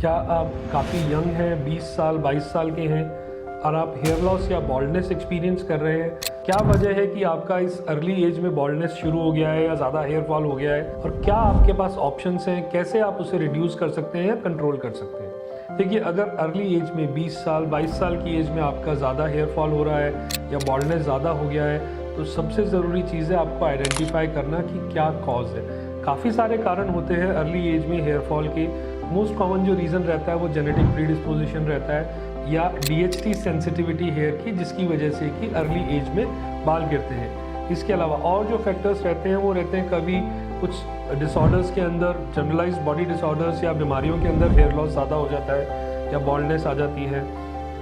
क्या आप काफ़ी यंग हैं, 20 साल 22 साल के हैं और आप हेयर लॉस या बॉल्डनेस एक्सपीरियंस कर रहे हैं? क्या वजह है कि आपका इस अर्ली एज में बॉल्डनेस शुरू हो गया है या ज़्यादा हेयर फॉल हो गया है, और क्या आपके पास ऑप्शंस हैं, कैसे आप उसे रिड्यूस कर सकते हैं या कंट्रोल कर सकते हैं? देखिए, अगर अर्ली एज में 20 साल 22 साल की एज में आपका ज़्यादा हेयर फॉल हो रहा है या बॉल्डनेस ज़्यादा हो गया है, तो सबसे ज़रूरी चीज़ है आपको आइडेंटिफाई करना कि क्या कॉज है। काफ़ी सारे कारण होते हैं अर्ली एज में हेयर फॉल के। मोस्ट कॉमन जो रीज़न रहता है वो जेनेटिक प्रीडिस्पोजिशन रहता है या DHT सेंसिटिविटी हेयर की, जिसकी वजह से कि अर्ली एज में बाल गिरते हैं। इसके अलावा और जो फैक्टर्स रहते हैं वो रहते हैं कभी कुछ डिसऑर्डर्स के अंदर, जनरलाइज्ड बॉडी डिसऑर्डर्स या बीमारियों के अंदर हेयर लॉस ज़्यादा हो जाता है या बॉल्डनेस आ जाती है।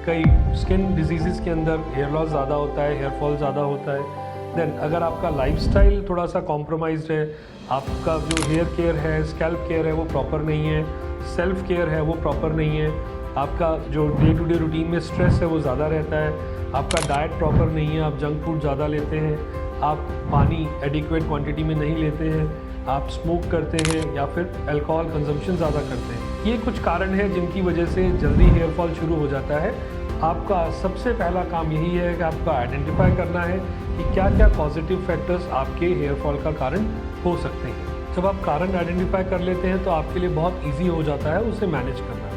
कई स्किन डिजीज़ के अंदर हेयर लॉस ज़्यादा होता है, हेयर फॉल ज़्यादा होता है। देन अगर आपका लाइफस्टाइल थोड़ा सा कॉम्प्रोमाइज्ड है, आपका जो हेयर केयर है, स्कैल्प केयर है वो प्रॉपर नहीं है, सेल्फ केयर है वो प्रॉपर नहीं है, आपका जो डे टू डे रूटीन में स्ट्रेस है वो ज़्यादा रहता है, आपका डाइट प्रॉपर नहीं है, आप जंक फूड ज़्यादा लेते हैं, आप पानी एडिक्वेट क्वांटिटी में नहीं लेते हैं, आप स्मोक करते हैं या फिर अल्कोहल कंजम्पशन ज़्यादा करते हैं, ये कुछ कारण हैं जिनकी वजह से जल्दी हेयर फॉल शुरू हो जाता है। आपका सबसे पहला काम यही है कि आपको आइडेंटिफाई करना है कि क्या क्या पॉजिटिव फैक्टर्स आपके हेयर फॉल का कारण हो सकते हैं। जब आप कारण आइडेंटिफाई कर लेते हैं तो आपके लिए बहुत इजी हो जाता है उसे मैनेज करना।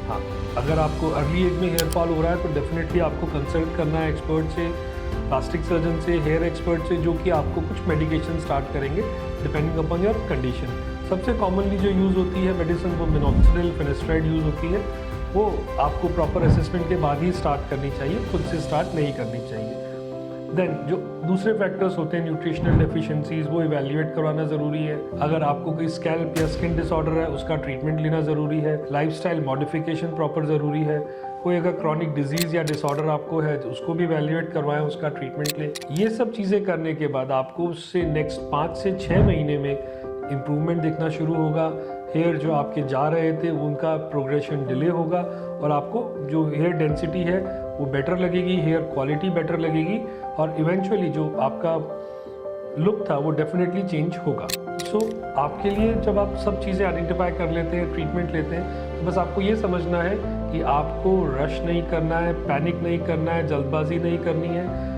हाँ, अगर आपको अर्ली एज में हेयर फॉल हो रहा है तो डेफिनेटली आपको कंसल्ट करना है एक्सपर्ट से, प्लास्टिक सर्जन से, हेयर एक्सपर्ट से, जो कि आपको कुछ मेडिकेशन स्टार्ट करेंगे डिपेंडिंग अपॉन योर कंडीशन। सबसे कॉमनली जो यूज़ होती है मेडिसिन वो मिनॉक्सिडिल, फिनेस्ट्राइड यूज़ होती है। वो आपको प्रॉपर असेसमेंट के बाद ही स्टार्ट करनी चाहिए, खुद से स्टार्ट नहीं करनी चाहिए। देन जो दूसरे फैक्टर्स होते हैं, न्यूट्रिशनल डेफिशिएंसीज, वो इवैल्यूएट करवाना ज़रूरी है। अगर आपको कोई स्कैल्प या स्किन डिसऑर्डर है उसका ट्रीटमेंट लेना ज़रूरी है। लाइफस्टाइल मॉडिफिकेशन प्रॉपर ज़रूरी है। कोई अगर क्रॉनिक डिजीज़ या डिसऑर्डर आपको है तो उसको भी इवैल्यूएट करवाएं, उसका ट्रीटमेंट लें। ये सब चीज़ें करने के बाद आपको उससे नेक्स्ट 5 से 6 महीने में इम्प्रूवमेंट दिखना शुरू होगा। हेयर जो आपके जा रहे थे उनका प्रोग्रेशन डिले होगा और आपको जो हेयर डेंसिटी है वो बेटर लगेगी, हेयर क्वालिटी बेटर लगेगी और इवेंचुअली जो आपका लुक था वो डेफिनेटली चेंज होगा। सो आपके लिए जब आप सब चीज़ें आइडेंटिफाई कर लेते हैं, ट्रीटमेंट लेते हैं, तो बस आपको ये समझना है कि आपको रश नहीं करना है, पैनिक नहीं करना है, जल्दबाजी नहीं करनी है।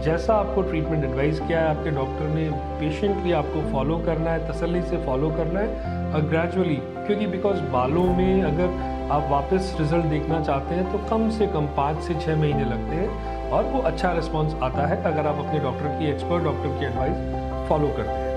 जैसा आपको ट्रीटमेंट एडवाइस किया है आपके डॉक्टर ने, पेशेंटली आपको फॉलो करना है, तसल्ली से फॉलो करना है और ग्रेजुअली, क्योंकि बिकॉज बालों में अगर आप वापस रिजल्ट देखना चाहते हैं तो कम से कम 5 से 6 महीने लगते हैं और वो अच्छा रिस्पॉन्स आता है अगर आप अपने डॉक्टर की, एक्सपर्ट डॉक्टर की एडवाइस फॉलो करते हैं।